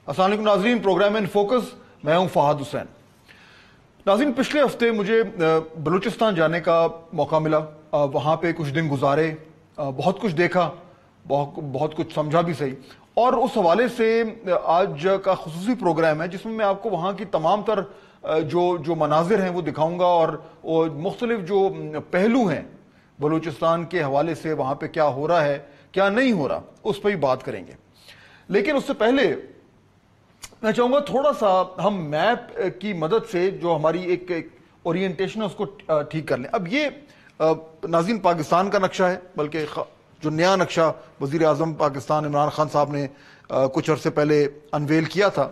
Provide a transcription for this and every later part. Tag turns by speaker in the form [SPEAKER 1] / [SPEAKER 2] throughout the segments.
[SPEAKER 1] अस्सलाम वालेकुम नाज़रीन, प्रोग्राम इन फोकस, मैं हूं फहद हुसैन। नाज़रीन, पिछले हफ्ते मुझे बलूचिस्तान जाने का मौका मिला। वहाँ पे कुछ दिन गुजारे, बहुत कुछ देखा, बहुत कुछ समझा भी सही। और उस हवाले से आज का खुसूसी प्रोग्राम है जिसमें मैं आपको वहाँ की तमाम तर जो मनाजिर हैं वो दिखाऊंगा और मुख्तलिफ जो पहलू हैं बलूचिस्तान के हवाले से, वहाँ पे क्या हो रहा है क्या नहीं हो रहा, उस पर ही बात करेंगे। लेकिन उससे पहले मैं चाहूंगा थोड़ा सा हम मैप की मदद से जो हमारी एक ओरिएंटेशन है उसको ठीक कर लें। अब ये नाज़रीन पाकिस्तान का नक्शा है, बल्कि जो नया नक्शा वज़ीर आज़म पाकिस्तान इमरान खान साहब ने कुछ अरसे पहले अनवेल किया था,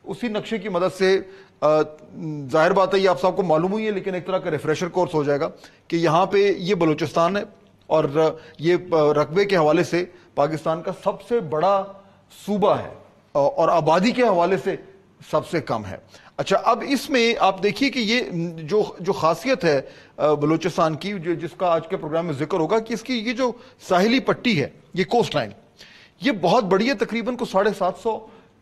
[SPEAKER 1] उसी नक्शे की मदद से जाहिर बात है ये आप सबको मालूम हुई है, लेकिन एक तरह का रिफ्रेशर कोर्स हो जाएगा कि यहाँ पे ये बलूचिस्तान है और ये रकबे के हवाले से पाकिस्तान का सबसे बड़ा सूबा है और आबादी के हवाले से सबसे कम है। अच्छा, अब इसमें आप देखिए कि ये जो खासियत है बलूचिस्तान की, जिसका आज के प्रोग्राम में जिक्र होगा, कि इसकी ये जो साहिली पट्टी है, ये कोस्ट लाइन, ये बहुत बड़ी है, तकरीबन को 750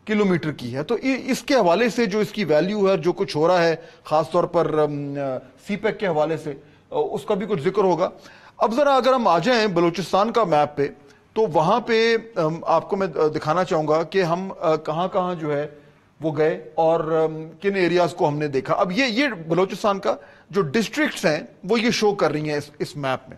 [SPEAKER 1] किलोमीटर की है। तो इसके हवाले से जो इसकी वैल्यू है, जो कुछ हो रहा है खासतौर पर सीपैक के हवाले से, उसका भी कुछ जिक्र होगा। अब जरा अगर हम आ जाएं बलूचिस्तान का मैप पे, तो वहां पे आपको मैं दिखाना चाहूंगा कि हम कहां कहां जो है वो गए और किन एरियाज को हमने देखा। अब ये बलूचिस्तान का जो डिस्ट्रिक्ट्स हैं वो ये शो कर रही हैं इस मैप में।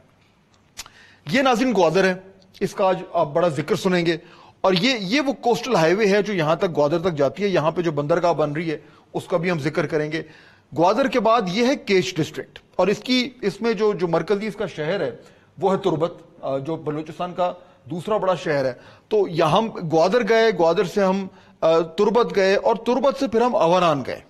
[SPEAKER 1] ये नाज़रीन ग्वादर है, इसका आज आप बड़ा जिक्र सुनेंगे। और ये वो कोस्टल हाईवे है जो यहां तक ग्वादर तक जाती है। यहां पे जो बंदरगाह बन रही है उसका भी हम जिक्र करेंगे। ग्वादर के बाद ये है केच डिस्ट्रिक्ट, और इसमें जो मरकजी इसका शहर है वो है तुर्बत, जो बलूचिस्तान का दूसरा बड़ा शहर है। तो यहाँ हम ग्वादर गए, ग्वादर से हम तुर्बत गए और तुर्बत से फिर हम अवारान गए।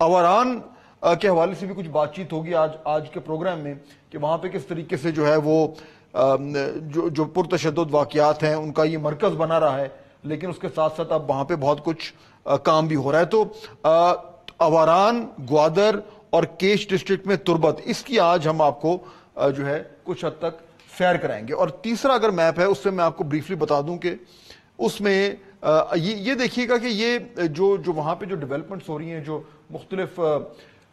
[SPEAKER 1] अवारान के हवाले से भी कुछ बातचीत होगी आज के प्रोग्राम में कि वहाँ पे किस तरीके से जो है वो जो पुरतशद्दुद वाक़यात हैं उनका ये मरकज़ बना रहा है, लेकिन उसके साथ साथ अब वहाँ पे बहुत कुछ काम भी हो रहा है। तो अवारान, ग्वादर और केच डिस्ट्रिक्ट में तुर्बत, इसकी आज हम आपको जो है कुछ हद तक सैर कराएंगे। और तीसरा अगर मैप है उससे मैं आपको ब्रीफली बता दूं कि उसमें ये देखिएगा कि ये जो वहाँ पे जो डेवलपमेंट्स हो रही हैं, जो मुख्तलिफ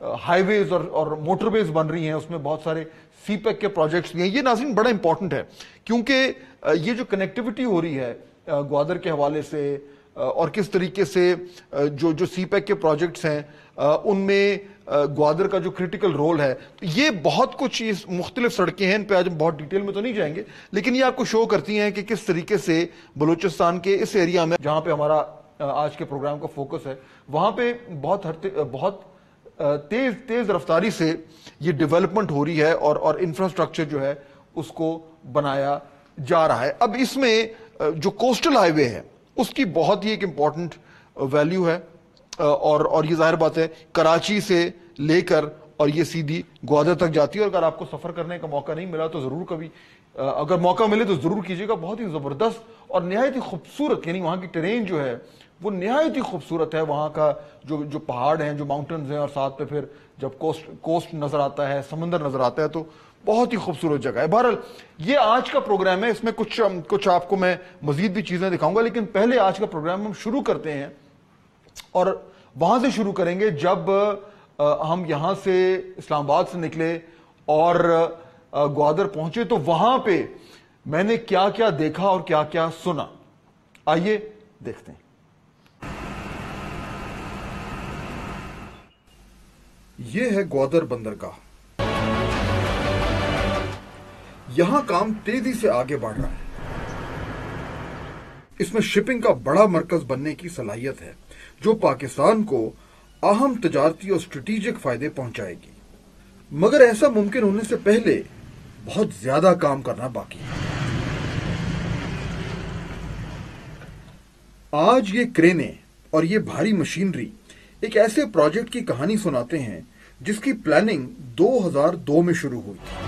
[SPEAKER 1] हाईवेज और मोटरवेज बन रही हैं, उसमें बहुत सारे सीपैक के प्रोजेक्ट्स भी हैं। ये नाज़रीन बड़ा इंपॉर्टेंट है क्योंकि ये जो कनेक्टिविटी हो रही है ग्वादर के हवाले से और किस तरीके से जो सीपैक के प्रोजेक्ट्स हैं उनमें ग्वादर का जो क्रिटिकल रोल है, तो ये बहुत कुछ इस मुख्तलिफ सड़कें हैं, इन पे आज हम बहुत डिटेल में तो नहीं जाएंगे, लेकिन ये आपको शो करती हैं कि किस तरीके से बलूचिस्तान के इस एरिया में जहाँ पे हमारा आज के प्रोग्राम का फोकस है, वहाँ पे बहुत तेज रफ्तारी से ये डेवलपमेंट हो रही है और इंफ्रास्ट्रक्चर जो है उसको बनाया जा रहा है। अब इसमें जो कोस्टल हाईवे है उसकी बहुत ही एक इम्पॉर्टेंट वैल्यू है और ये जाहिर बात है कराची से लेकर और ये सीधी ग्वादर तक जाती है। और अगर आपको सफ़र करने का मौका नहीं मिला तो ज़रूर कभी अगर मौका मिले तो ज़रूर कीजिएगा। बहुत ही ज़बरदस्त और नहायत ही खूबसूरत, यानी वहाँ की टेरेन जो है वो नहायत ही खूबसूरत है। वहाँ का जो पहाड़ हैं, जो माउंटेन्स हैं, और साथ पे फिर जब कोस्ट नज़र आता है, समंदर नज़र आता है, तो बहुत ही खूबसूरत जगह है। बहरहाल ये आज का प्रोग्राम है, इसमें कुछ आपको मैं मज़ीद भी चीज़ें दिखाऊंगा, लेकिन पहले आज का प्रोग्राम हम शुरू करते हैं और वहाँ से शुरू करेंगे जब हम यहाँ से इस्लामाबाद से निकले और ग्वादर पहुंचे तो वहाँ पे मैंने क्या क्या देखा और क्या क्या सुना, आइए देखते हैं।
[SPEAKER 2] ये है ग्वादर बंदरगाह। यहां काम तेजी से आगे बढ़ रहा है। इसमें शिपिंग का बड़ा मरकज बनने की सलाहियत है जो पाकिस्तान को अहम तजारती और स्ट्रेटेजिक फायदे पहुंचाएगी, मगर ऐसा मुमकिन होने से पहले बहुत ज्यादा काम करना बाकी है। आज ये क्रेनें और ये भारी मशीनरी एक ऐसे प्रोजेक्ट की कहानी सुनाते हैं जिसकी प्लानिंग 2002 में शुरू हुई थी।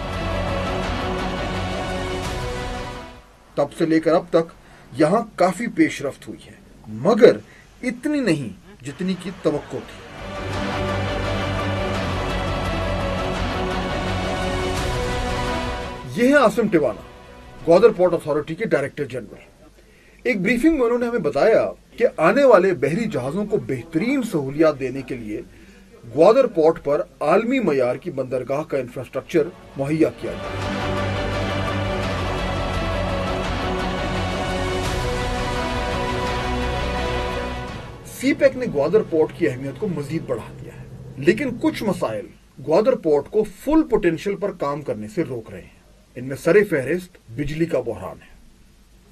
[SPEAKER 2] तब से लेकर अब तक यहां काफी पेशरफ्त हुई है, मगर इतनी नहीं जितनी की तवक्को थी। यह है आसिम टिवाना, ग्वादर पोर्ट अथॉरिटी के डायरेक्टर जनरल। एक ब्रीफिंग में उन्होंने हमें बताया کہ آنے والے بحری جہازوں کو بہترین سہولیات دینے کے لیے گوادر پورٹ پر عالمی معیار کی بندرگاہ کا انفراسٹرکچر مہیا کیا جائے۔ سی پیک نے گوادر پورٹ کی اہمیت کو مزید بڑھا دیا ہے، لیکن کچھ مسائل گوادر پورٹ کو فل پوٹینشل پر کام کرنے سے روک رہے ہیں۔ ان میں سر فہرست بجلی کا بحران ہے۔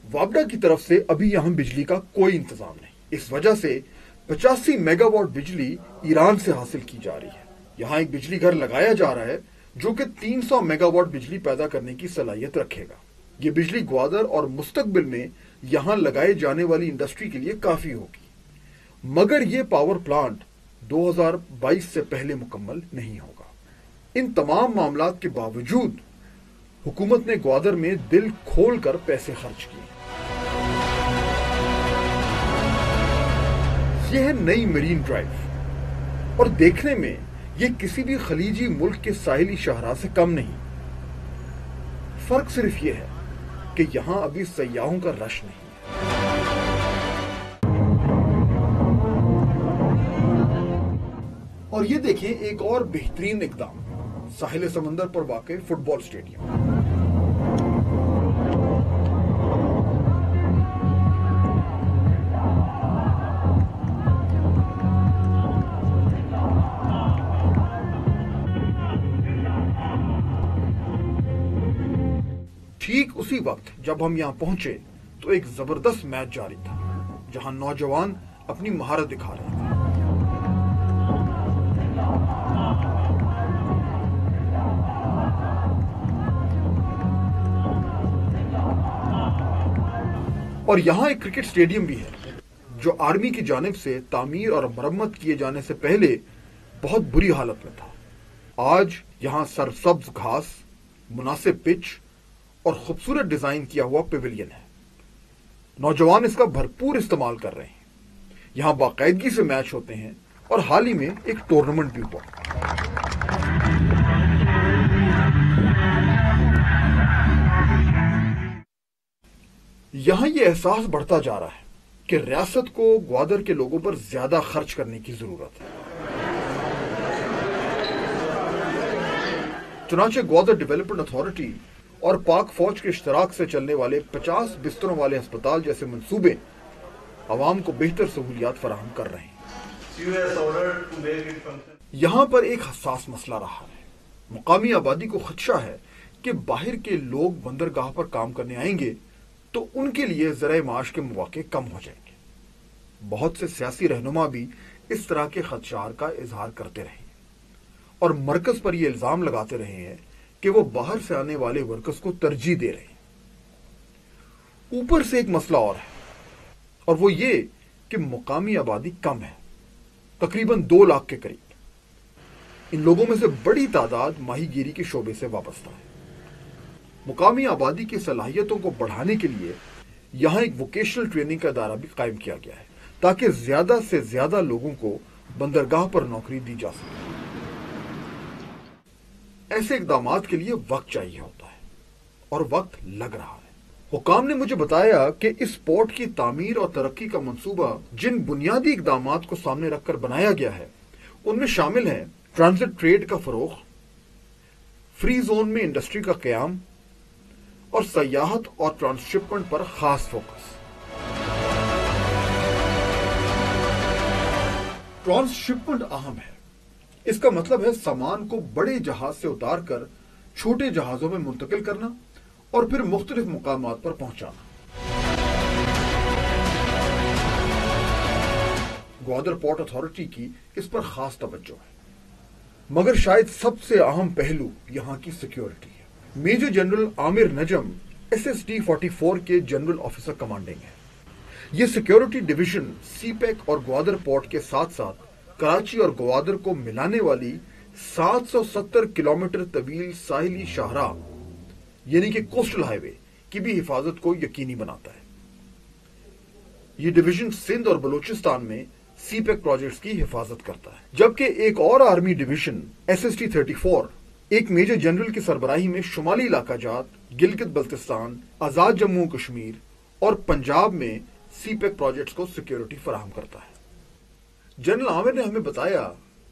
[SPEAKER 2] وابڈا کی طرف سے ابھی یہاں بجلی کا کوئی انتظام نہیں، اس وجہ سے 85 میگا واٹ بجلی ایران سے حاصل کی جا رہی ہے۔ یہاں ایک بجلی گھر لگایا جا رہا ہے جو کہ 300 میگا واٹ بجلی پیدا کرنے کی صلاحیت رکھے گا۔ یہ بجلی گوادر اور مستقبل میں یہاں لگائے جانے والی انڈسٹری کے لیے کافی ہوگی، مگر یہ پاور پلانٹ 2022 سے پہلے مکمل نہیں ہوگا۔ ان تمام معاملات کے باوجود حکومت نے گوادر میں دل کھول کر پیسے خرچ کیے۔ یہ ہے نئی میرین ڈرائیو، اور دیکھنے میں یہ کسی بھی خلیجی ملک کے ساحلی شاہراہ سے کم نہیں۔ فرق صرف یہ ہے کہ یہاں ابھی سیاحوں کا رش نہیں ہے۔ اور یہ دیکھیں ایک اور بہترین اقدام، ساحل سمندر پر واقع فٹ بال اسٹیڈیم۔ ٹھیک اسی وقت جب ہم یہاں پہنچے تو ایک زبردست میچ جاری تھا، جہاں نوجوان اپنی مہارت دکھا رہے تھے۔ اور یہاں ایک کرکٹ اسٹیڈیم بھی ہے جو آرمی کی جانب سے تعمیر اور مرمت کیے جانے سے پہلے بہت بری حالت میں تھا۔ آج یہاں سرسبز گھاس، مناسب پچ اور خوبصورت ڈیزائن کیا ہوا پیویلین ہے۔ نوجوان اس کا بھرپور استعمال کر رہے ہیں۔ یہاں باقاعدگی سے میچ ہوتے ہیں اور حال ہی میں ایک ٹورنامنٹ بھی ہوا۔ یہاں یہ احساس بڑھتا جا رہا ہے کہ ریاست کو گوادر کے لوگوں پر زیادہ خرچ کرنے کی ضرورت ہے۔ چنانچہ گوادر ڈیولپمنٹ اتھارٹی اور پاک فوج کے اشتراک سے چلنے والے 50 بستروں والے ہسپتال جیسے منصوبے عوام کو بہتر سہولیات فراہم کر رہے ہیں۔ یہاں پر ایک حساس مسئلہ رہا ہے۔ مقامی آبادی کو خدشہ ہے کہ باہر کے لوگ بندرگاہ پر کام کرنے آئیں گے تو ان کے لیے ذرائع معاش کے مواقع کم ہو جائیں گے۔ بہت سے سیاسی رہنما بھی اس طرح کے خدشات کا اظہار کرتے رہے اور مرکز پر یہ الزام لگاتے رہے ہیں کہ وہ باہر سے آنے والے ورکرز کو ترجیح دے رہے ہیں۔ اوپر سے ایک مسئلہ اور ہے، اور وہ یہ کہ مقامی آبادی کم ہے، تقریباً 2 لاکھ کے قریب۔ ان لوگوں میں سے بڑی تعداد ماہی گیری کے شعبے سے وابستہ ہے۔ مقامی آبادی کی صلاحیتوں کو بڑھانے کے لیے یہاں ایک ووکیشنل ٹریننگ کا ادارہ بھی قائم کیا گیا ہے تاکہ زیادہ سے زیادہ لوگوں کو بندرگاہ پر نوکری دی جا سکے۔ ایسے اقدامات کے لیے وقت چاہیے ہوتا ہے، اور وقت لگ رہا ہے۔ حکام نے مجھے بتایا کہ اس پورٹ کی تعمیر اور ترقی کا منصوبہ جن بنیادی اقدامات کو سامنے رکھ کر بنایا گیا ہے ان میں شامل ہیں ٹرانزٹ ٹریڈ کا فروغ، فری زون میں انڈسٹری کا قیام اور سیاحت اور ٹرانسشپمنٹ پر خاص فوکس۔ ٹرانسشپمنٹ اہم ہے۔ اس کا مطلب ہے سامان کو بڑے جہاز سے اتار کر چھوٹے جہازوں میں منتقل کرنا اور پھر مختلف مقامات پر پہنچانا۔ گوادر پورٹ اتھارٹی کی اس پر خاص توجہ ہے، مگر شاید سب سے اہم پہلو یہاں کی سیکیورٹی ہے۔ میجر جنرل عامر نجم SSD 44 کے جنرل آفیسر کمانڈنگ ہے۔ یہ سیکیورٹی ڈویژن سی پیک اور گوادر پورٹ کے ساتھ ساتھ کراچی اور گوادر کو ملانے والی 770 کلومیٹر طویل ساحلی شاہراہ یعنی کہ کوسٹل ہائی وے کی بھی حفاظت کو یقینی بناتا ہے۔ یہ ڈویژن سندھ اور بلوچستان میں سی پیک پروجیکٹس کی حفاظت کرتا ہے، جبکہ ایک اور آرمی ڈویژن SSD 34 ایک میجر جنرل کی سربراہی میں شمالی علاقہ جات، گلگت بلتستان، آزاد جموں و کشمیر اور پنجاب میں सी पैक प्रोजेक्ट्स को सिक्योरिटी फराहम करता है। जनरल आमिर ने हमें बताया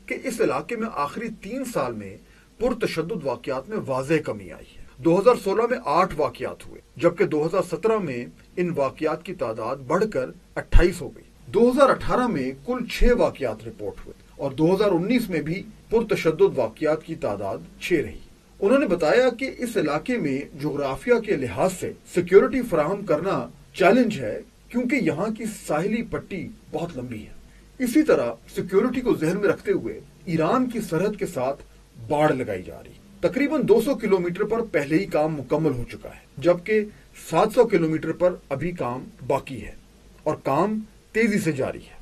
[SPEAKER 2] कि इस इलाके में आखिरी 3 साल में पुरतशद्दुद वाकयात में वाज़ेह कमी आई है। 2016 में 8 वाकयात हुए, जबकि 2017 में इन वाकयात की तादाद बढ़कर 28 हो गई। 2018 में कुल 6 वाकयात रिपोर्ट हुए और 2019 में भी पुरतशद्दुद वाकयात की तादाद 6 रही। उन्होंने बताया कि इस इलाके में जोग्राफिया के लिहाज से सिक्योरिटी फराहम करना चैलेंज है, क्योंकि यहाँ की साहिली पट्टी बहुत लंबी है। इसी तरह सिक्योरिटी को ज़हन में रखते हुए ईरान की सरहद के साथ बाड़ लगाई जा रही। तकरीबन 200 किलोमीटर पर पहले ही काम मुकम्मल हो चुका है, जबकि 700 किलोमीटर पर अभी काम बाकी है और काम तेजी से जारी है।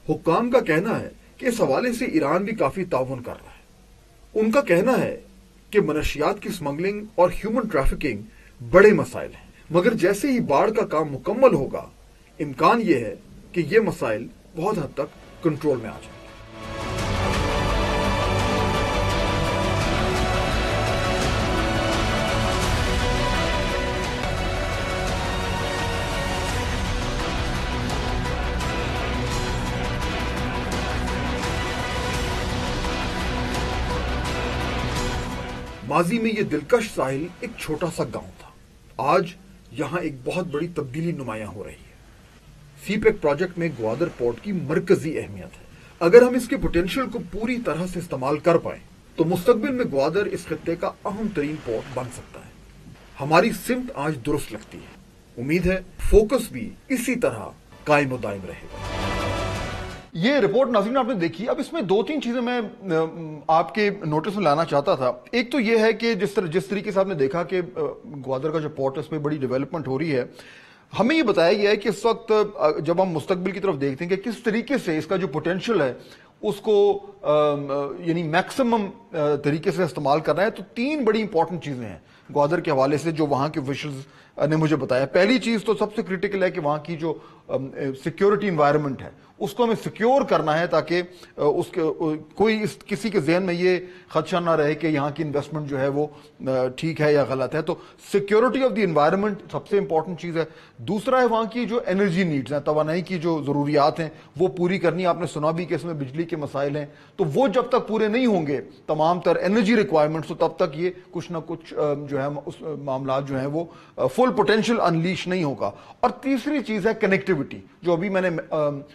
[SPEAKER 2] हुक्काम का कहना है कि इस हवाले से ईरान भी काफी ताउन कर रहा है। उनका कहना है कि मनशियात की स्मगलिंग और ह्यूमन ट्रैफिकिंग बड़े मसाइल हैं, मगर जैसे ही बाढ़ का काम मुकम्मल होगा, इम्कान यह है कि ये मसाइल बहुत हद तक कंट्रोल में आ जाए। माजी में यह दिलकश साहिल एक छोटा सा गांव था। आज यहां एक बहुत बड़ी तब्दीली नुमायां हो रही है। सी पैक प्रोजेक्ट में ग्वादर पोर्ट की मरकजी अहमियत है। अगर हम इसके पोटेंशियल को पूरी तरह से इस्तेमाल कर पाए तो मुस्तकबिल में ग्वादर इस खित्ते का अहम तरीन पोर्ट बन सकता है। हमारी सिमत आज दुरुस्त लगती है। उम्मीद है फोकस भी इसी तरह कायम व दायम रहेगा।
[SPEAKER 1] ये रिपोर्ट नाज़रीन आपने देखी। अब इसमें 2-3 चीजें मैं आपके नोटिस में लाना चाहता था। एक तो ये है कि जिस तरीके से आपने देखा कि ग्वादर का जो पोर्ट है उसमें बड़ी डेवलपमेंट हो रही है। हमें ये बताया गया है कि इस वक्त जब हम मुस्तकबिल की तरफ देखते हैं कि किस तरीके से इसका जो पोटेंशियल है उसको यानी मैक्सिमम तरीके से इस्तेमाल करना है, तो 3 बड़ी इंपॉर्टेंट चीजें हैं ग्वादर के हवाले से जो वहां के ऑफिशियल्स ने मुझे बताया। पहली चीज तो सबसे क्रिटिकल है कि वहां की जो सिक्योरिटी एनवायरनमेंट है उसको हमें सिक्योर करना है, ताकि उसके किसी के ज़हन में ये खदशा ना रहे कि यहाँ की इन्वेस्टमेंट जो है वो ठीक है या गलत है। तो सिक्योरिटी ऑफ द एनवायरनमेंट सबसे इंपॉर्टेंट चीज़ है। दूसरा है वहाँ की जो एनर्जी नीड्स हैं, तवानाई की जो ज़रूरियात हैं वो पूरी करनी। आपने सुना भी कि इसमें बिजली के मसाइल हैं, तो वो जब तक पूरे नहीं होंगे तमाम तर एनर्जी रिक्वायरमेंट्स, तो तब तक ये कुछ ना कुछ जो है उस मामला जो है वो फुल पोटेंशियल अनलीश नहीं होगा। और तीसरी चीज़ है कनेक्टिविटी, जो अभी मैंने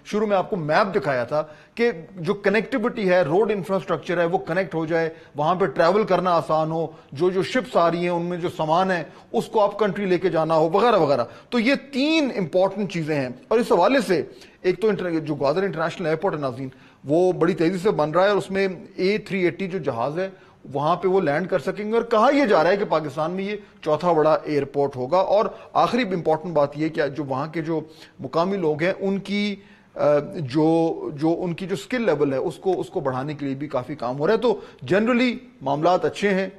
[SPEAKER 1] शुरू में आपको मैप दिखाया था कि जो कनेक्टिविटी है, रोड इंफ्रास्ट्रक्चर है, वो कनेक्ट हो जाए, वहां पे ट्रैवल करना आसान हो, जो शिप्स आ रही हैं उनमें जो सामान है उसको आप कंट्री लेके जाना हो, वगैरह वगैरह। तो ये 3 इंपॉर्टेंट चीजें हैं। और इस हवाले से एक तो जो ग्वादर इंटरनेशनल एयरपोर्ट है नाज़रीन, वो बड़ी तेजी से बन रहा है और उसमें A380 जो जहाज है वहां पे वो लैंड कर सकेंगे। और कहा यह जा रहा है कि पाकिस्तान में ये 4था बड़ा एयरपोर्ट होगा। और आखिरी इंपॉर्टेंट बात यह कि जो वहां के जो मुकामी लोग हैं उनकी उनकी जो स्किल लेवल है उसको बढ़ाने के लिए भी काफी काम हो रहा है। तो जनरली मामलात अच्छे हैं।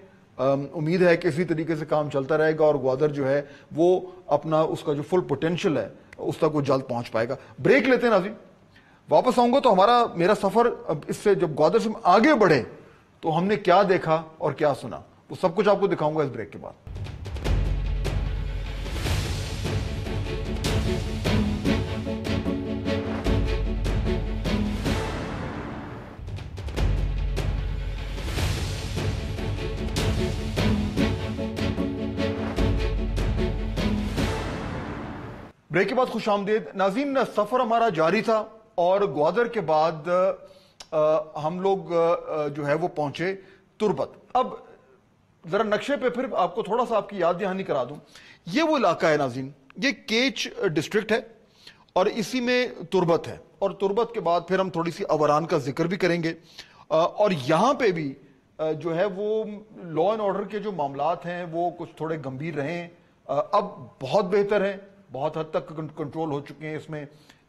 [SPEAKER 1] उम्मीद है कि इसी तरीके से काम चलता रहेगा और ग्वादर जो है वो अपना उसका जो फुल पोटेंशियल है उस तक वो जल्द पहुंच पाएगा। ब्रेक लेते हैं नाज़रीन, वापस आऊंगा तो मेरा सफर इससे जब ग्वादर से आगे बढ़े तो हमने क्या देखा और क्या सुना वो सब कुछ आपको दिखाऊंगा इस ब्रेक के बाद। ब्रेक के बाद खुशामदीद नाज़रीन। सफर हमारा जारी था और ग्वादर के बाद हम लोग जो है वो पहुंचे तुर्बत। अब जरा नक्शे पे फिर आपको थोड़ा सा आपकी याद दहानी करा दूं। ये वो इलाका है नाज़रीन, ये केच डिस्ट्रिक्ट है और इसी में तुर्बत है। और तुर्बत के बाद फिर हम थोड़ी सी अवरान का जिक्र भी करेंगे। और यहां पे भी जो है वो लॉ एंड ऑर्डर के जो मामलात हैं वो कुछ थोड़े गंभीर रहे हैं, अब बहुत बेहतर है, बहुत हद तक कंट्रोल हो चुके हैं। इसमें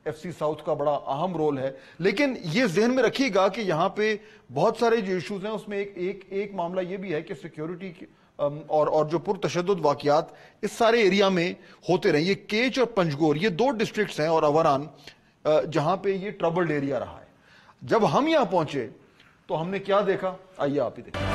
[SPEAKER 1] FC साउथ का बड़ा अहम रोल है। लेकिन ये ज़हन में रखिएगा कि यहाँ पे बहुत सारे जो इश्यूज हैं उसमें एक मामला ये भी है कि सिक्योरिटी और जो पुरतशद्दुद वाकयात इस सारे एरिया में होते रहे। ये केच और पंजगोर ये 2 डिस्ट्रिक्ट्स हैं और अवरान जहाँ पे ये ट्रबल्ड एरिया रहा है। जब हम यहाँ पहुंचे तो हमने क्या देखा, आइए आप ही देखिए।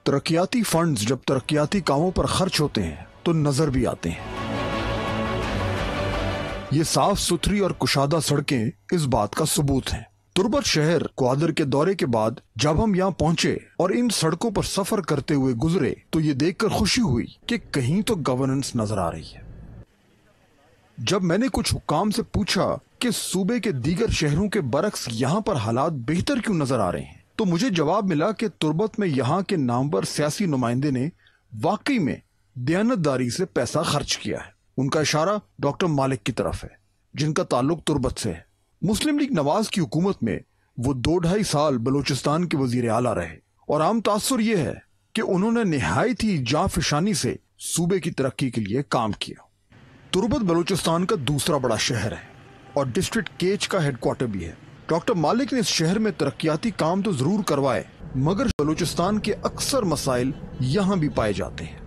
[SPEAKER 1] ترقیاتی فنڈز جب ترقیاتی کاموں پر خرچ ہوتے ہیں تو نظر بھی آتے ہیں۔ یہ صاف ستھری اور کشادہ سڑکیں اس بات کا ثبوت ہیں۔ تربت شہر کوادر کے دورے کے بعد جب ہم یہاں پہنچے اور ان سڑکوں پر سفر کرتے ہوئے گزرے تو یہ دیکھ کر خوشی ہوئی کہ کہیں تو گورننس نظر آ رہی ہے۔ جب میں نے کچھ حکام سے پوچھا کہ صوبے کے دیگر شہروں کے برعکس یہاں پر حالات بہتر کیوں نظر آ رہے ہیں تو مجھے جواب ملا کہ تربت میں یہاں کے نامور سیاسی نمائندے نے واقعی میں دیانتداری سے پیسہ خرچ کیا ہے۔ ان کا اشارہ ڈاکٹر مالک کی طرف ہے جن کا تعلق تربت سے ہے۔ مسلم لیگ نواز کی حکومت میں وہ 2-2.5 سال بلوچستان کے وزیر اعلیٰ رہے اور عام تاثر یہ ہے کہ انہوں نے نہایت ہی جاں فشانی سے صوبے کی ترقی کے لیے کام کیا۔ تربت بلوچستان کا دوسرا بڑا شہر ہے اور ڈسٹرکٹ کیچ کا ہیڈ کوارٹر بھی ہے۔ ڈاکٹر مالک نے اس شہر میں ترقیاتی کام تو ضرور کروائے مگر بلوچستان کے اکثر مسائل یہاں بھی پائے جاتے ہیں،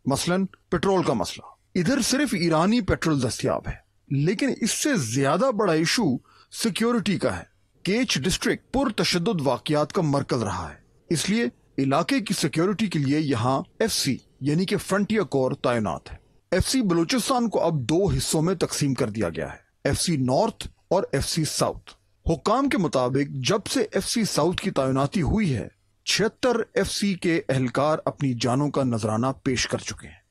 [SPEAKER 1] مثلاً پیٹرول کا مسئلہ۔ ادھر صرف ایرانی پیٹرول دستیاب ہے لیکن اس سے زیادہ بڑا ایشو سیکیورٹی کا ہے۔ کیچ ڈسٹرکٹ پر تشدد واقعات کا مرکز رہا ہے، اس لیے علاقے کی سیکیورٹی کے لیے یہاں FC یعنی کہ فرنٹیئر کور تعینات ہے۔ FC بلوچستان کو اب 2 حصوں میں تقسیم کر دیا گیا ہے، FC نارتھ اور FC ساؤتھ۔ حکام کے مطابق جب سے FC ساؤتھ کی تعیناتی ہوئی ہے 76 FC کے اہلکار اپنی جانوں کا نذرانہ پیش کر چکے ہیں۔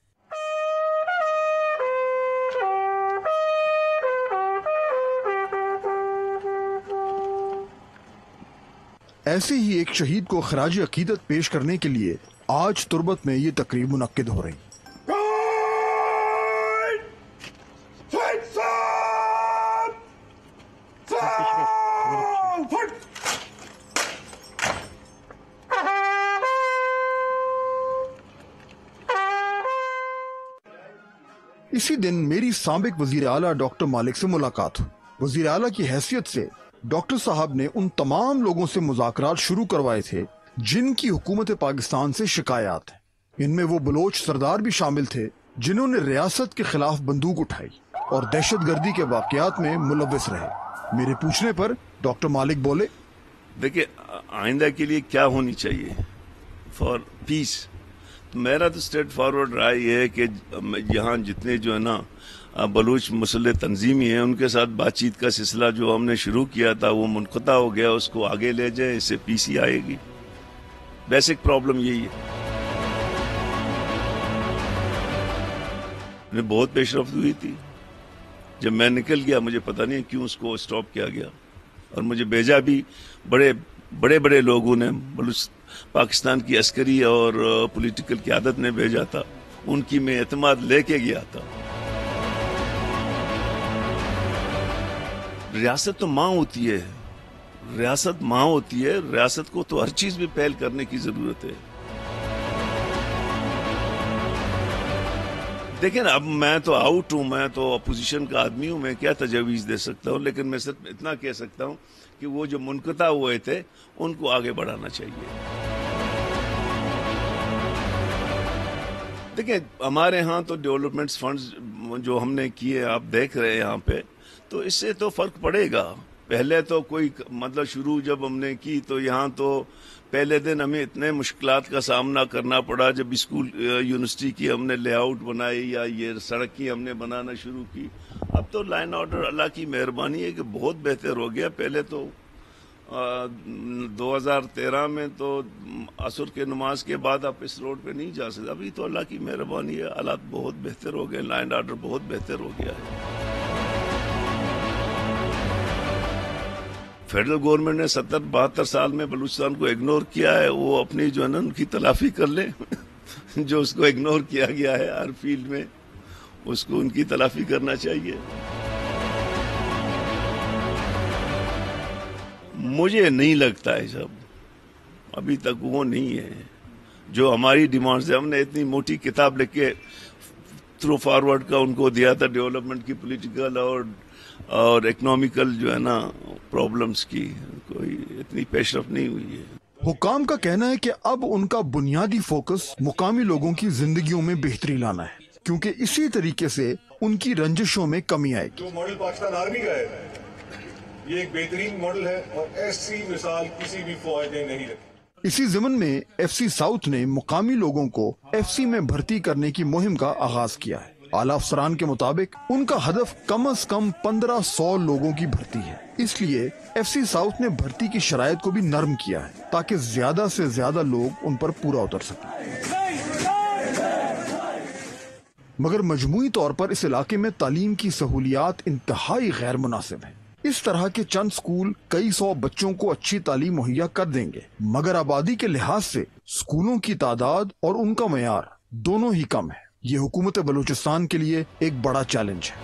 [SPEAKER 1] ایسے ہی ایک شہید کو خراج عقیدت پیش کرنے کے لیے آج تربت میں یہ تقریب منعقد ہو رہی۔ اسی دن میری سابق وزیر اعلیٰ ڈاکٹر مالک سے ملاقات ہوئی۔ وزیر اعلیٰ کی حیثیت سے ڈاکٹر صاحب نے ان تمام لوگوں سے مذاکرات شروع کروائے تھے جن کی حکومت پاکستان سے شکایات ہیں۔ ان میں وہ بلوچ سردار بھی شامل تھے جنہوں نے ریاست کے خلاف بندوق اٹھائی اور دہشت گردی کے واقعات میں ملوث رہے۔ میرے پوچھنے پر ڈاکٹر مالک بولے،
[SPEAKER 3] دیکھیں آئندہ کے لیے کیا ہونی چاہیے فار پیس، میرا تو اسٹریٹ فارورڈ رائے یہ ہے کہ یہاں جتنے جو ہے نا بلوچ مسلح تنظیمی ہیں ان کے ساتھ بات چیت کا سلسلہ جو ہم نے شروع کیا تھا وہ منقطع ہو گیا، اس کو آگے لے جائیں، اس سے پیس ہی آئے گی۔ بیسک پرابلم یہی ہے۔ بہت پیش رفت ہوئی تھی، جب میں نکل گیا مجھے پتہ نہیں کیوں اس کو اسٹاپ کیا گیا اور مجھے بھیجا بھی بڑے لوگوں نے، پاکستان کی عسکری اور پولیٹیکل قیادت نے بھیجا تھا، ان کی میں اعتماد لے کے گیا تھا۔ ریاست تو ماں ہوتی ہے، ریاست کو تو ہر چیز میں پہل کرنے کی ضرورت ہے۔ دیکھیں اب میں تو آؤٹ ہوں، میں تو اپوزیشن کا آدمی ہوں، میں کیا تجاویز دے سکتا ہوں، لیکن میں صرف اتنا کہہ سکتا ہوں کہ وہ جو منقطع ہوئے تھے ان کو آگے بڑھانا چاہیے۔ دیکھیں ہمارے ہاں تو ڈیولپمنٹ فنڈز جو ہم نے کیے آپ دیکھ رہے ہیں یہاں پہ، تو اس سے تو فرق پڑے گا۔ پہلے تو کوئی مطلب شروع جب ہم نے کی تو یہاں تو پہلے دن ہمیں اتنے مشکلات کا سامنا کرنا پڑا جب اسکول یونیورسٹی کی ہم نے لے آؤٹ بنائی یا یہ سڑک کی ہم نے بنانا شروع کی۔ اب تو لائن آرڈر اللہ کی مہربانی ہے کہ بہت بہتر ہو گیا۔ پہلے تو 2013 میں تو عصر کے نماز کے بعد آپ اس روڈ پہ نہیں جا سکتے، ابھی تو اللہ کی مہربانی ہے حالات بہت بہتر ہو گئے، لائن آرڈر بہت بہتر ہو گیا ہے۔ فیڈرل گورنمنٹ نے 70-72 سال میں بلوچستان کو اگنور کیا ہے، وہ اپنی جو ہے نا ان کی تلافی کر لیں جو اس کو اگنور کیا گیا ہے ہر فیلڈ میں، اس کو ان کی تلافی کرنا چاہیے۔ مجھے نہیں لگتا ہے سب ابھی تک وہ نہیں ہے جو ہماری ڈیمانڈز ہے۔ ہم نے اتنی موٹی کتاب لکھ کے تھرو فارورڈ کا ان کو دیا تھا، ڈیولپمنٹ کی، پولیٹیکل اور اکنامیکل جو ہے نا پرابلمز کی، کوئی اتنی پیش رفت نہیں ہوئی ہے۔
[SPEAKER 1] حکام کا کہنا ہے کہ اب ان کا بنیادی فوکس مقامی لوگوں کی زندگیوں میں بہتری لانا ہے، کیونکہ اسی طریقے سے ان کی رنجشوں میں کمی آئے گی۔
[SPEAKER 4] جو ماڈل پاکستان آرمی کا ہے یہ ایک بہترین ماڈل ہے اور ایسی مثال کسی بھی فوج نے نہیں رکھی۔
[SPEAKER 1] इसी ज़मन में FC साउथ ने मुकामी लोगों को FC में भर्ती करने की मुहिम का आगाज किया है। आला अफसरान के मुताबिक उनका हदफ कम से कम 1500 लोगों की भर्ती है। इसलिए FC साउथ ने भर्ती की शराइत को भी नरम किया है ताकि ज्यादा से ज्यादा लोग उन पर पूरा उतर सकें। मगर मजमूई तौर पर इस इलाके में तालीम की सहूलियात इंतहाई गैर मुनासिब है। इस तरह के चंद स्कूल कई सौ बच्चों को अच्छी तालीम मुहैया कर देंगे, मगर आबादी के लिहाज से स्कूलों की तादाद और उनका मयार दोनों ही कम है। ये हुकूमत बलूचिस्तान के लिए एक बड़ा चैलेंज है।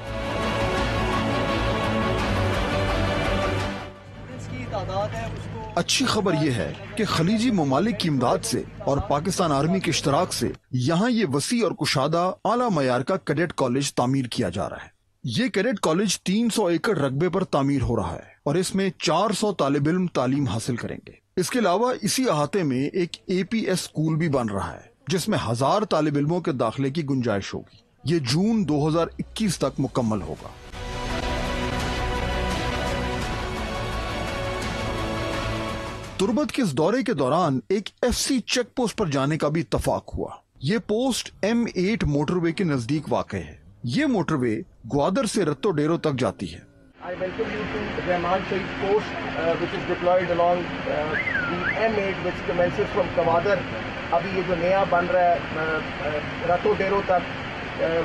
[SPEAKER 1] अच्छी खबर यह है कि खलीजी ममालिक की इमदाद से और पाकिस्तान आर्मी के इश्तराक से यहाँ ये वसी और कुशादा आला मयार का कैडेट कॉलेज तामीर किया जा रहा है। ये कैडेट कॉलेज 300 एकड़ रकबे पर तामीर हो रहा है और इसमें 400 तालिब इल्म तालीम हासिल करेंगे। इसके अलावा इसी अहाते में एक APS स्कूल भी बन रहा है जिसमें 1000 तालिब इल्मों के दाखिले की गुंजाइश होगी। ये जून 2021 तक मुकम्मल होगा। तुर्बत के इस दौरे के दौरान एक FC चेक पोस्ट पर जाने का भी इत्तफाक हुआ। ये पोस्ट M8 मोटरवे के नजदीक वाक़ है। ये मोटरवे ग्वादर से रत्तो डेरो तक जाती है।
[SPEAKER 4] I welcome you to Rahman Shaheed Post, which is deployed along the M8, which commences from Gwadar. अभी ये जो नया बन रहा है रत्तो डेरो तक,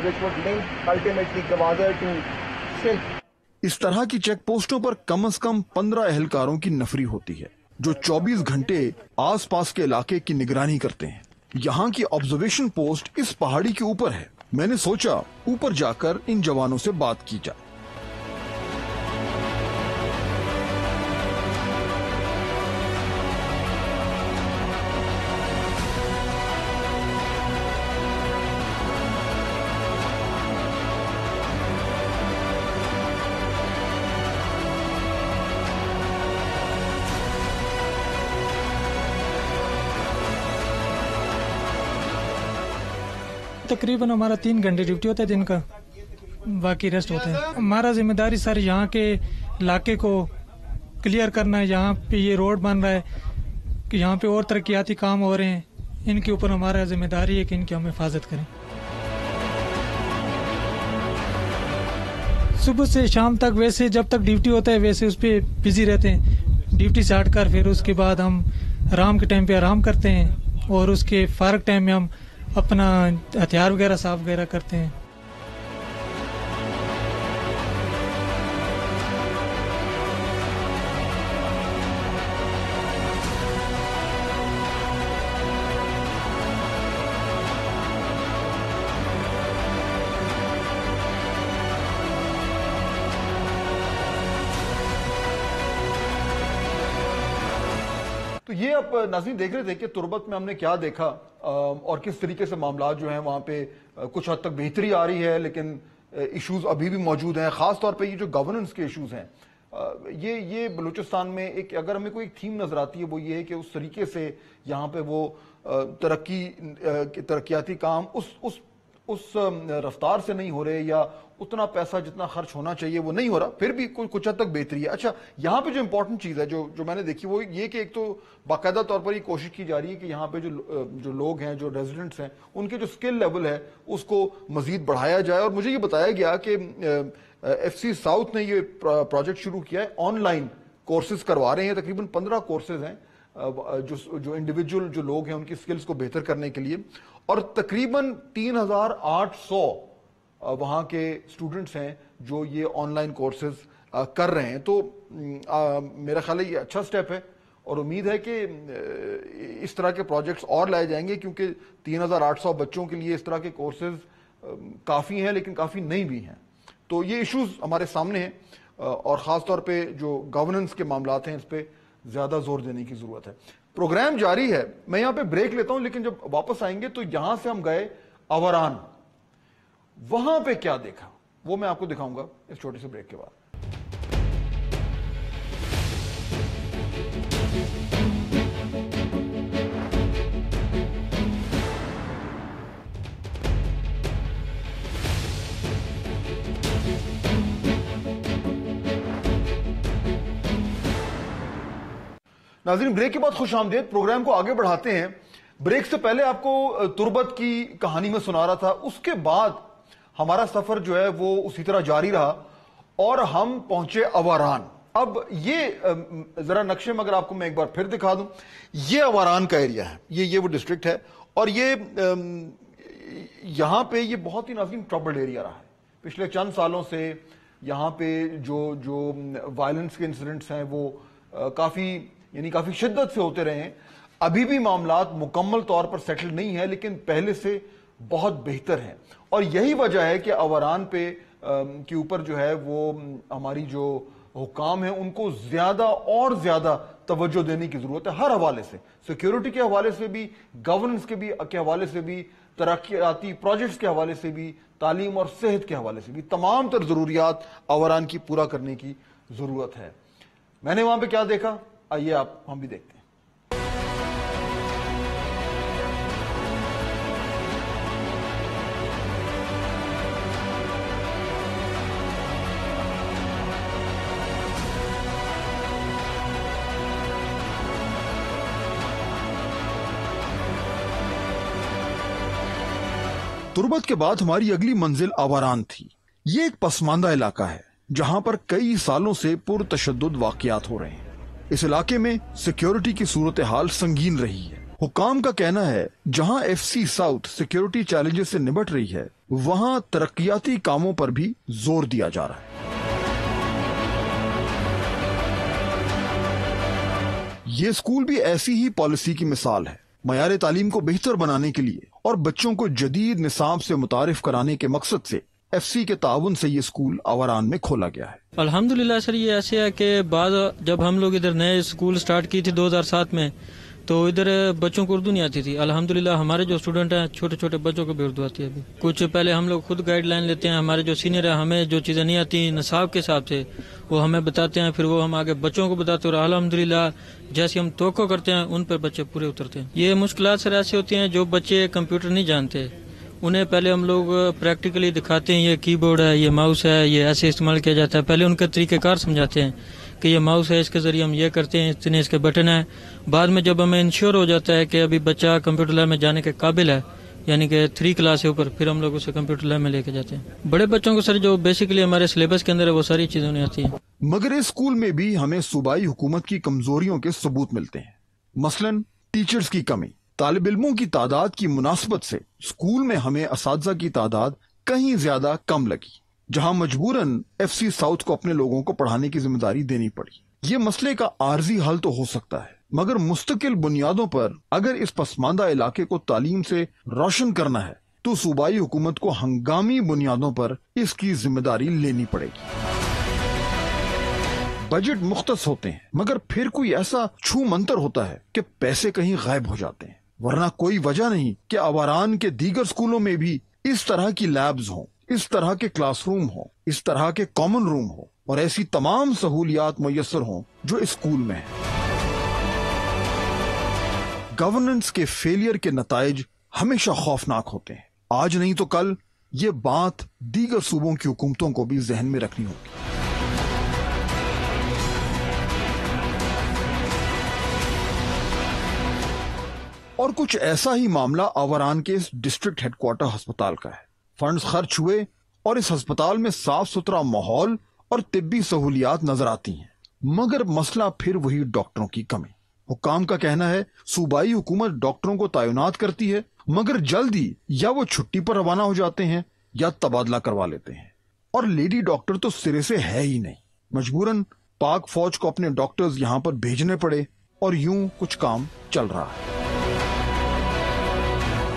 [SPEAKER 4] which would link ultimately Gwadar to Sindh.
[SPEAKER 1] इस तरह की चेक पोस्टों पर कम से कम 15 एहलकारों की नफरी होती है जो 24 घंटे आसपास के इलाके की निगरानी करते हैं। यहाँ की ऑब्जर्वेशन पोस्ट इस पहाड़ी के ऊपर है। मैंने सोचा ऊपर जाकर इन जवानों से बात की जाए।
[SPEAKER 5] तकरीबन हमारा 3 घंटे ड्यूटी होता है दिन का, बाकी रेस्ट होता है। हमारा जिम्मेदारी सर यहाँ के इलाके को क्लियर करना है। यहाँ पे ये रोड बन रहा है कि यहाँ पे और तरक्याती काम हो रहे हैं, इनके ऊपर हमारा जिम्मेदारी है कि इनकी हम हिफाजत करें। सुबह से शाम तक वैसे जब तक ड्यूटी होता है वैसे उस पर बिजी रहते हैं। ड्यूटी से हटकर फिर उसके बाद हम आराम के टाइम पे आराम करते हैं और उसके फारग टाइम में हम अपना हथियार वगैरह साफ वगैरह करते हैं।
[SPEAKER 1] तो ये आप नाज़रीन देख रहे थे कि तुर्बत में हमने क्या देखा और किस तरीके से मामला जो हैं वहाँ पे कुछ हद तक बेहतरी आ रही है, लेकिन इश्यूज अभी भी मौजूद हैं। ख़ास तौर पे ये जो गवर्नेंस के इश्यूज हैं, ये बलूचिस्तान में एक अगर हमें कोई थीम नज़र आती है वो ये है कि उस तरीके से यहाँ पे वो तरक्याती काम उस रफ्तार से नहीं हो रहे या उतना पैसा जितना खर्च होना चाहिए वो नहीं हो रहा। फिर भी कुछ हद तक बेहतरी है। अच्छा, यहाँ पे जो इंपॉर्टेंट चीज़ है जो मैंने देखी वो ये कि एक तो बाकायदा तौर पर ये कोशिश की जा रही है कि यहाँ पे जो लोग हैं, जो रेजिडेंट्स हैं, उनके जो स्किल लेवल है उसको मजीद बढ़ाया जाए। और मुझे ये बताया गया कि FC साउथ ने ये प्रोजेक्ट शुरू किया है, ऑनलाइन कोर्सेज करवा रहे हैं। तकरीबन 15 कोर्सेज हैं जो इंडिविजुअल जो लोग हैं उनकी स्किल्स को बेहतर करने के लिए, और तकरीबन 3800 वहाँ के स्टूडेंट्स हैं जो ये ऑनलाइन कोर्सेज कर रहे हैं। तो मेरा ख्याल है ये अच्छा स्टेप है और उम्मीद है कि इस तरह के प्रोजेक्ट्स और लाए जाएंगे, क्योंकि 3800 बच्चों के लिए इस तरह के कोर्सेज काफ़ी हैं लेकिन काफ़ी नहीं भी हैं। तो ये इश्यूज हमारे सामने हैं और ख़ास तौर पे जो गवर्नेंस के मामलात हैं इस पर ज़्यादा जोर देने की ज़रूरत है। प्रोग्राम जारी है। मैं यहाँ पे ब्रेक लेता हूँ, लेकिन जब वापस आएंगे तो यहाँ से हम गए अवरान, वहां पे क्या देखा वो मैं आपको दिखाऊंगा इस छोटे से ब्रेक के बाद। नाज़रीन, ब्रेक के बाद खुश आमदेद। प्रोग्राम को आगे बढ़ाते हैं। ब्रेक से पहले आपको तुर्बत की कहानी में सुना रहा था, उसके बाद हमारा सफर जो है वो उसी तरह जारी रहा और हम पहुंचे अवारान। अब ये जरा नक्शे में अगर आपको मैं एक बार फिर दिखा दूं, ये अवारान का एरिया है, ये वो डिस्ट्रिक्ट है और ये यहाँ पे ये बहुत ही नाज़रीन ट्रबल्ड एरिया रहा है। पिछले चंद सालों से यहाँ पे जो वायलेंस के इंसिडेंट्स हैं वो काफ़ी शिद्दत से होते रहे हैं। अभी भी मामलात मुकम्मल तौर पर सेटल नहीं है, लेकिन पहले से बहुत बेहतर हैं और यही वजह है कि अवारान पे के ऊपर जो है वो हमारी जो हुकाम है उनको ज्यादा और ज्यादा तवज्जो देने की जरूरत है, हर हवाले से, सिक्योरिटी के हवाले से भी, गवर्नेंस के हवाले से भी, तरक्याती प्रोजेक्ट्स के हवाले से भी, तालीम और सेहत के हवाले से भी। तमाम तर जरूरियात अवारान की पूरा करने की जरूरत है। मैंने वहां पे क्या देखा, आइए हम भी देखते हैं। तुर्बत के बाद हमारी अगली मंजिल अवारान थी। ये एक पसमानदा इलाका है जहां पर कई सालों से पुरतशद्दुद वाकयात हो रहे हैं। इस इलाके में सिक्योरिटी की सूरत हाल संगीन रही है। हुकाम का कहना है जहां FC साउथ सिक्योरिटी चैलेंजेस से निपट रही है, वहां तरक्याती कामों पर भी जोर दिया जा रहा है। ये स्कूल भी ऐसी ही पॉलिसी की मिसाल है। मयार तालीम को बेहतर बनाने के लिए और बच्चों को जदीद निसाब से मुतारिफ कराने के मकसद से FC के ताउन से ये स्कूल अवारान में खोला गया है।
[SPEAKER 6] अल्हम्दुलिल्लाह सर, ये ऐसे है कि बाद जब हम लोग इधर नए स्कूल स्टार्ट की थी 2007 में, तो इधर बच्चों को उर्दू नहीं आती थी। अल्हम्दुलिल्लाह हमारे जो स्टूडेंट हैं, छोटे छोटे बच्चों को भी उर्दू आती है। अभी कुछ पहले हम लोग खुद गाइडलाइन लेते हैं, हमारे जो सीनियर है हमें जो चीज़ें नहीं आती निसाब के हिसाब से वो हमें बताते हैं, फिर वो हम आगे बच्चों को बताते हैं और अल्हम्दुलिल्लाह जैसे हम तवक्को करते हैं उन पर बच्चे पूरे उतरते हैं। ये मुश्किलात सर ऐसी होती हैं, जो बच्चे कंप्यूटर नहीं जानते उन्हें पहले हम लोग प्रैक्टिकली दिखाते हैं, ये कीबोर्ड है, ये माउस है, ये ऐसे इस्तेमाल किया जाता है। पहले उनका तरीक़ेकार समझाते हैं कि ये माउस है, इसके जरिए हम ये करते हैं, इतने इसके बटन है। बाद में जब हमें इंश्योर हो जाता है कि अभी बच्चा कंप्यूटर लैब में जाने के काबिल है, यानी कि 3 क्लास से ऊपर, फिर हम लोग उसे कंप्यूटर लैब में लेके जाते हैं। बड़े बच्चों को सर जो बेसिकली हमारे सिलेबस के अंदर है वो सारी चीजें नहीं आती हैं।
[SPEAKER 1] मगर इस स्कूल में भी हमें सूबाई हुकूमत की कमजोरियों के सबूत मिलते हैं। मसलन टीचर्स की कमी, तालिब इल्मों की तादाद की मुनासबत से स्कूल में हमें असातिज़ा की तादाद कहीं ज्यादा कम लगी, जहां मजबूरन FC साउथ को अपने लोगों को पढ़ाने की जिम्मेदारी देनी पड़ी। ये मसले का आर्जी हल तो हो सकता है, मगर मुस्तकिल बुनियादों पर अगर इस पसमानदा इलाके को तालीम से रोशन करना है तो सूबाई हुकूमत को हंगामी बुनियादों पर इसकी जिम्मेदारी लेनी पड़ेगी। बजट मुख्तस होते हैं, मगर फिर कोई ऐसा छू मंतर होता है कि पैसे कहीं गायब हो जाते हैं, वरना कोई वजह नहीं कि अवारान के दीगर स्कूलों में भी इस तरह की लैब्स हों, इस तरह के क्लासरूम हों, इस तरह के कॉमन रूम हो और ऐसी तमाम सहूलियात मुयस्सर हों जो इस स्कूल में है। गवर्नेंस के फेलियर के नताइज हमेशा खौफनाक होते हैं। आज नहीं तो कल ये बात दीगर सूबों की हुकूमतों को भी जहन में रखनी होगी। और कुछ ऐसा ही मामला अवारान के इस डिस्ट्रिक्ट हेडक्वार्टर अस्पताल का है। फंड्स खर्च हुए और इस अस्पताल में साफ सुथरा माहौल और तिब्बी सहूलियात नजर आती हैं, मगर मसला फिर वही डॉक्टरों की कमी। हुकाम का कहना है सूबाई हुकूमत डॉक्टरों को तैनात करती है, मगर जल्दी या वो छुट्टी पर रवाना हो जाते हैं या तबादला करवा लेते हैं, और लेडी डॉक्टर तो सिरे से है ही नहीं। मजबूरन पाक फौज को अपने डॉक्टर्स यहाँ पर भेजने पड़े और यूं कुछ काम चल रहा है।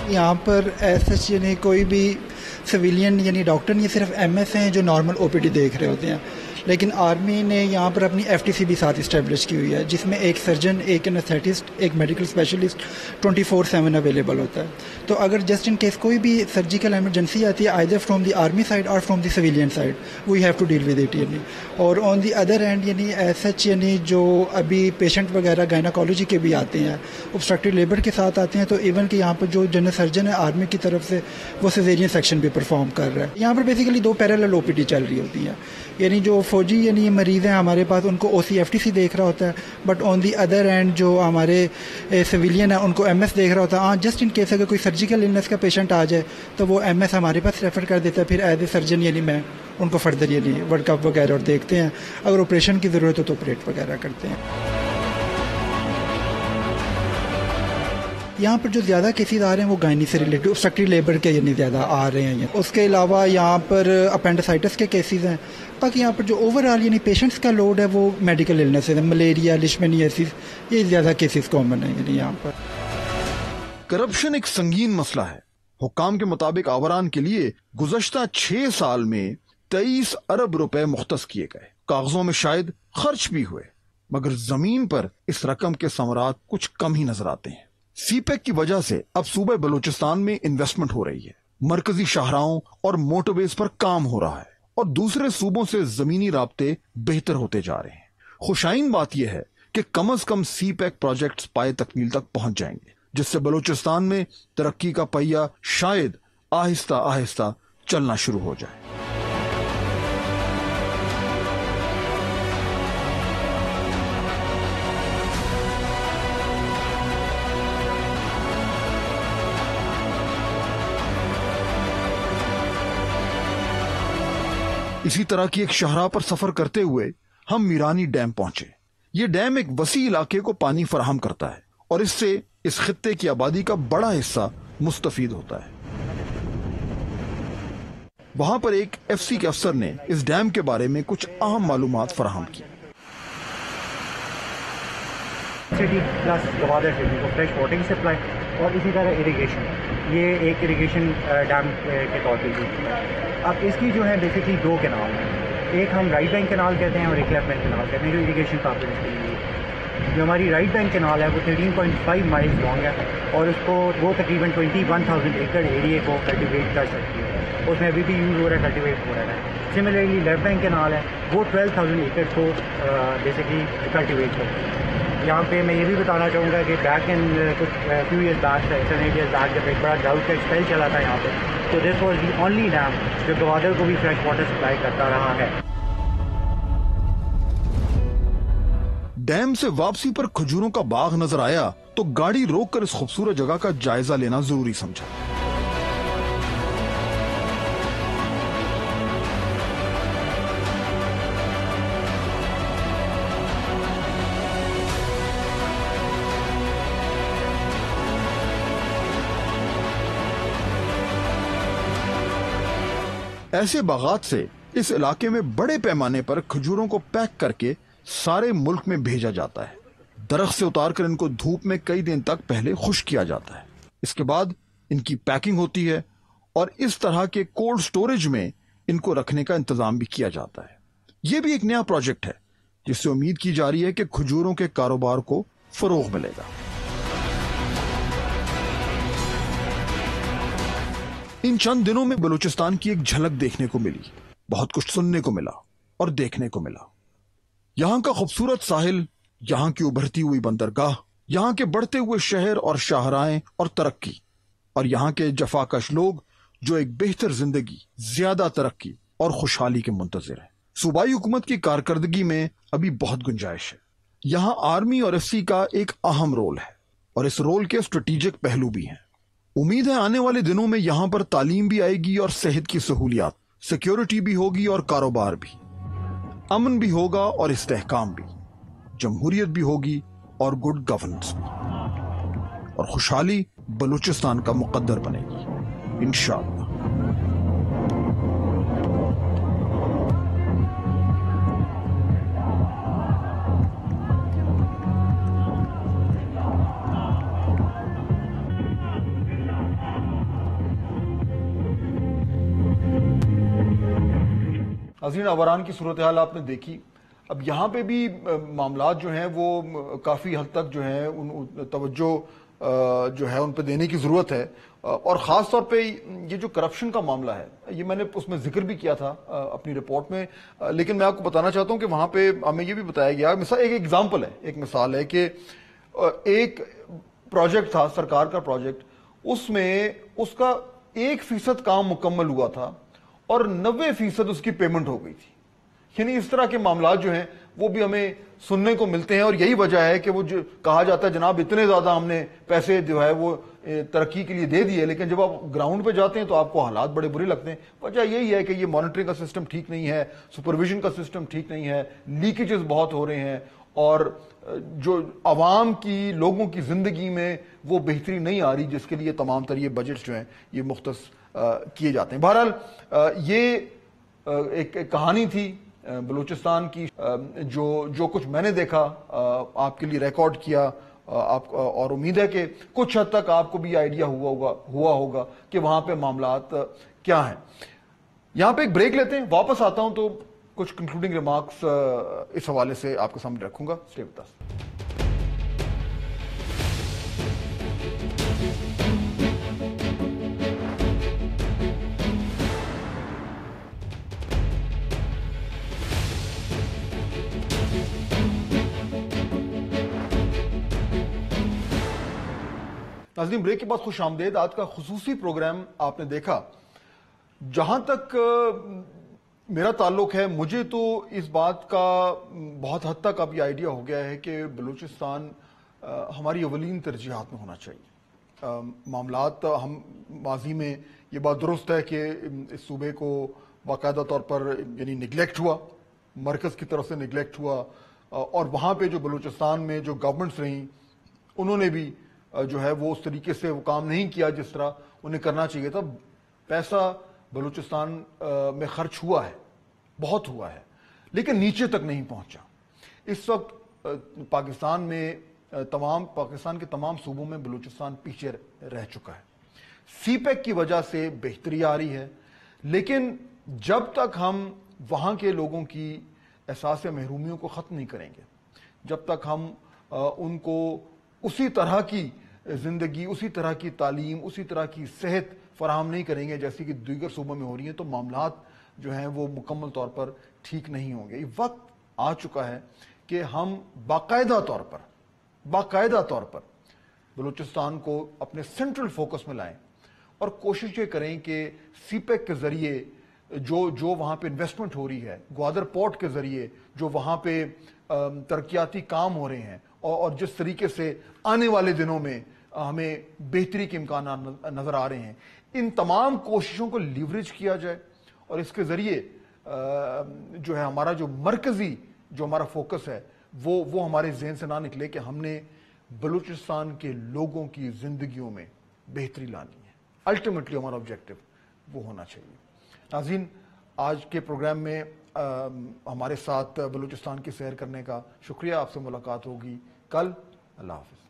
[SPEAKER 7] यहाँ पर ऐसा यानी कोई भी सिविलियन यानी डॉक्टर नहीं, सिर्फ MS हैं जो नॉर्मल OPD देख रहे होते हैं। लेकिन आर्मी ने यहाँ पर अपनी FTC भी साथ इस्टेब्लिश की हुई है, जिसमें एक सर्जन, एक एनेस्थेटिस्ट, एक मेडिकल स्पेशलिस्ट 24/7 अवेलेबल होता है। तो अगर जस्ट इन केस कोई भी सर्जिकल एमरजेंसी आती है either from the army side और from the civilian side, we have to deal with it यानी। और ऑन द अदर हैंड यानी सच यानी जो अभी पेशेंट वगैरह गायनाकोलॉजी के भी आते हैं, ऑब्स्ट्रक्टिव लेबर के साथ आते हैं, तो इवन कि यहाँ पर जो जनरल सर्जन है आर्मी की तरफ से वो सिजेरियन सेक्शन भी परफॉर्म कर रहा है। यहाँ पर बेसिकली 2 पैरेलल OPD चल रही होती हैं। یعنی جو فوجی یعنی مریض ہیں ہمارے پاس ان کو OCFTC دیکھ رہا ہوتا ہے, but on the other and جو ہمارے سویلین ہیں ان کو MS دیکھ رہا ہوتا ہے. ہاں جسٹ ان کیس اگر کوئی سرجیکل النس کا پیشنٹ آ جائے تو وہ MS ہمارے پاس ریفر کر دیتا ہے, پھر ایز اے سرجن یعنی میں ان کو فردر یعنی ورک اپ وغیرہ اور دیکھتے ہیں, اگر آپریشن کی ضرورت ہو تو آپریٹ وغیرہ کرتے ہیں. یہاں پر جو زیادہ کیسز آ رہے ہیں وہ گائنی سے ریلیٹڈ obstetric لیبر کے یعنی زیادہ آ رہے ہیں. اس کے علاوہ یہاں پر اپینڈسائٹس کے کیسز ہیں. باقی یہاں پر جو اوور آل یعنی پیشنٹس کا لوڈ ہے وہ میڈیکل النس ہے, ملیریا, لیشمینیاسس, یہ زیادہ کیسز کامن ہیں یعنی یہاں پر.
[SPEAKER 1] کرپشن ایک سنگین مسئلہ ہے. حکام کے مطابق آوران کے لیے گزشتہ 6 سال میں 23 ارب روپے مختص کیے گئے. کاغذوں میں شاید خرچ بھی ہوئے, مگر زمین پر اس رقم کے ثمرات کچھ کم ہی نظر آتے ہیں. سی پیک کی وجہ سے اب صوبہ بلوچستان میں انویسٹمنٹ ہو رہی ہے, مرکزی شاہراہوں اور موٹر ویز پر کام ہو رہا ہے, اور دوسرے صوبوں سے زمینی رابطے بہتر ہوتے جا رہے ہیں. خوشائن بات یہ ہے کہ کم از کم سی پیک پروجیکٹس پائے تکمیل تک پہنچ جائیں گے, جس سے بلوچستان میں ترقی کا پہیہ شاید آہستہ آہستہ چلنا شروع ہو جائے. اسی طرح کی ایک شاہراہ پر سفر کرتے ہوئے ہم میرانی ڈیم پہنچے. یہ ڈیم ایک وسیع علاقے کو پانی فراہم کرتا ہے اور اس سے اس خطے کی آبادی کا بڑا حصہ مستفید ہوتا ہے. وہاں پر ایک FC کے افسر نے اس ڈیم کے بارے میں کچھ اہم معلومات فراہم کی.
[SPEAKER 8] سٹی پلس گوادر سٹی کو فریش واٹر کی سپلائی اور اسی طرح اریگیشن, یہ ایک اریگیشن ڈیم کے طور پہ یوز ہوتا ہے. اب اس کی جو ہے بیسکلی 2 کینال ہیں, ایک ہم رائٹ بینک کینال کہتے ہیں اور ایک لیفٹ بینک کینال کہتے ہیں, جو اریگیشن پرپز کے لیے. جو ہماری رائٹ بینک کینال ہے وہ 13.5 مائلز لانگ ہے اور اس کو وہ تقریباً 21,000 ایکڑ ایریے کو کلٹیویٹ کر سکتی ہے. اس میں ابھی بھی یوز ہو رہا ہے, کلٹیویٹ ہو رہا ہے. سملرلی لیفٹ بینک کینال ہے وہ 12,000 ایکڑ کو بیسکلی کلٹیویٹ کرتی ہے. یہاں پہ میں یہ بھی بتانا چاہوں گا کہ بیک ان کچھ few years back 7-8 years back جب ایک بڑا ڈراؤٹ کا اسپیل چلا تھا یہاں پہ, تو this was the only dam جو گوادر کو بھی فریش واٹر سپلائی کرتا رہا ہے.
[SPEAKER 1] ڈیم سے واپسی پر کھجوروں کا باغ نظر آیا تو گاڑی روک کر اس خوبصورت جگہ کا جائزہ لینا ضروری سمجھا. ایسے باغات سے اس علاقے میں بڑے پیمانے پر کھجوروں کو پیک کر کے سارے ملک میں بھیجا جاتا ہے. درخت سے اتار کر ان کو دھوپ میں کئی دن تک پہلے خشک کیا جاتا ہے. اس کے بعد ان کی پیکنگ ہوتی ہے اور اس طرح کے کولڈ سٹوریج میں ان کو رکھنے کا انتظام بھی کیا جاتا ہے. یہ بھی ایک نیا پروجیکٹ ہے جس سے امید کی جا رہی ہے کہ کھجوروں کے کاروبار کو فروغ ملے گا. ان چند دنوں میں بلوچستان کی ایک جھلک دیکھنے کو ملی, بہت کچھ سننے کو ملا اور دیکھنے کو ملا. یہاں کا خوبصورت ساحل, یہاں کی ابھرتی ہوئی بندرگاہ, یہاں کے بڑھتے ہوئے شہر اور شاہراہیں اور ترقی, اور یہاں کے جفاکش لوگ جو ایک بہتر زندگی, زیادہ ترقی اور خوشحالی کے منتظر ہیں. صوبائی حکومت کی کارکردگی میں ابھی بہت گنجائش ہے. یہاں آرمی اور FC کا ایک اہم رول ہے اور اس رول کے اسٹریٹجک پہلو بھی ہیں. امید ہے آنے والے دنوں میں یہاں پر تعلیم بھی آئے گی اور صحت کی سہولیات, سیکیورٹی بھی ہوگی اور کاروبار بھی, امن بھی ہوگا اور استحکام بھی, جمہوریت بھی ہوگی اور گڈ گورننس بھی, اور خوشحالی بلوچستان کا مقدر بنے گی انشاءاللہ. ناظرین, آوران کی صورتحال آپ نے دیکھی. اب یہاں پہ بھی معاملات جو ہیں وہ کافی حد تک جو ہیں توجہ جو ہے ان پہ دینے کی ضرورت ہے, اور خاص طور پہ یہ جو کرپشن کا معاملہ ہے, یہ میں نے اس میں ذکر بھی کیا تھا اپنی رپورٹ میں, لیکن میں آپ کو بتانا چاہتا ہوں کہ وہاں پہ ہمیں یہ بھی بتایا گیا, ایک ایگزامپل ہے, ایک مثال ہے کہ ایک پروجیکٹ تھا, سرکار کا پروجیکٹ, اس میں اس کا 1% کام مکمل ہوا تھا اور 90% اس کی پیمنٹ ہو گئی تھی. یعنی اس طرح کے معاملات جو ہیں وہ بھی ہمیں سننے کو ملتے ہیں، اور یہی وجہ ہے کہ وہ جو کہا جاتا ہے جناب اتنے زیادہ ہم نے پیسے جو ہے وہ ترقی کے لیے دے دیے، لیکن جب آپ گراؤنڈ پہ جاتے ہیں تو آپ کو حالات بڑے برے لگتے ہیں۔ وجہ یہی ہے کہ یہ مانیٹرنگ کا سسٹم ٹھیک نہیں ہے، سپرویژن کا سسٹم ٹھیک نہیں ہے، لیکیجز بہت ہو رہے ہیں، اور جو عوام کی لوگوں کی زندگی میں وہ بہتری نہیں آ رہی، جس کے لیے تمام تر یہ بجٹس جو ہیں یہ مختص کیے جاتے ہیں۔ بہرحال یہ ایک کہانی تھی بلوچستان کی، جو کچھ میں نے دیکھا آپ کے لیے ریکارڈ کیا، آپ اور امید ہے کہ کچھ حد تک آپ کو بھی آئیڈیا ہوا ہوگا کہ وہاں پہ معاملات کیا ہیں۔ یہاں پہ ایک بریک لیتے ہیں، واپس آتا ہوں تو کچھ کنکلوڈنگ ریمارکس اس حوالے سے آپ کے سامنے رکھوں گا۔ اسٹے وتھ اس۔ ناظرین، بریک کے بعد خوش آمدید۔ آج کا خصوصی پروگرام آپ نے دیکھا۔ جہاں تک میرا تعلق ہے، مجھے تو اس بات کا بہت حد تک اب یہ آئیڈیا ہو گیا ہے کہ بلوچستان ہماری اولین ترجیحات میں ہونا چاہیے۔ معاملات ہم ماضی میں یہ بات درست ہے کہ اس صوبے کو باقاعدہ طور پر یعنی نگلیکٹ ہوا، مرکز کی طرف سے نگلیکٹ ہوا، اور وہاں پہ جو بلوچستان میں جو گورنمنٹس رہیں انہوں نے بھی جو ہے وہ اس طریقے سے وہ کام نہیں کیا جس طرح انہیں کرنا چاہیے تھا۔ پیسہ بلوچستان میں خرچ ہوا ہے، بہت ہوا ہے، لیکن نیچے تک نہیں پہنچا۔ اس وقت پاکستان کے تمام صوبوں میں بلوچستان پیچھے رہ چکا ہے۔ سی پیک کی وجہ سے بہتری آ رہی ہے، لیکن جب تک ہم وہاں کے لوگوں کی احساس محرومیوں کو ختم نہیں کریں گے، جب تک ہم ان کو اسی طرح کی زندگی، اسی طرح کی تعلیم، اسی طرح کی صحت فراہم نہیں کریں گے جیسی کہ دیگر صوبوں میں ہو رہی ہیں، تو معاملات جو ہیں وہ مکمل طور پر ٹھیک نہیں ہوں گے۔ یہ وقت آ چکا ہے کہ ہم باقاعدہ طور پر بلوچستان کو اپنے سینٹرل فوکس میں لائیں، اور کوشش یہ کریں کہ سی پیک کے ذریعے جو وہاں پہ انویسٹمنٹ ہو رہی ہے، گوادر پورٹ کے ذریعے جو وہاں پہ ترقیاتی کام ہو رہے ہیں، اور جس طریقے سے آنے والے دنوں میں ہمیں بہتری کے امکانات نظر آ رہے ہیں، ان تمام کوششوں کو لیوریج کیا جائے، اور اس کے ذریعے جو ہے ہمارا جو مرکزی جو ہمارا فوکس ہے وہ ہمارے ذہن سے نہ نکلے کہ ہم نے بلوچستان کے لوگوں کی زندگیوں میں بہتری لانی ہے۔ الٹیمیٹلی ہمارا آبجیکٹو وہ ہونا چاہیے۔ ناظرین، آج کے پروگرام میں ہمارے ساتھ بلوچستان کی سیر کرنے کا شکریہ۔ آپ سے ملاقات ہوگی کل۔ اللہ حافظ۔